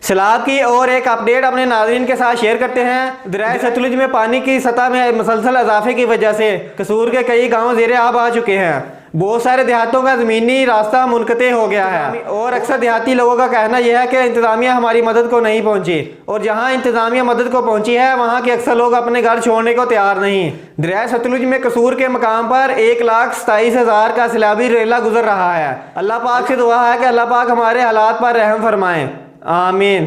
सैलाब की और एक अपडेट अपने नाज़रीन के साथ शेयर करते हैं। दरिया सतलुज में पानी की सतह में मुसलसल इजाफे की वजह से कसूर के कई गांव ज़ेरे आब आ चुके हैं। बहुत सारे देहातों का ज़मीनी रास्ता मुनक़ते हो गया है और अक्सर देहाती लोगों का कहना यह है कि इंतज़ामिया हमारी मदद को नहीं पहुंची, और जहां इंतज़ामिया मदद को पहुंची है वहां के अक्सर लोग अपने घर छोड़ने को तैयार नहीं। दरिया सतलुज में कसूर के मकाम पर 1,27,000 का सैलाबी रेला गुजर रहा है। अल्लाह पाक से दुआ है कि अल्लाह पाक हमारे हालात पर रहम फरमाएं। आमीन।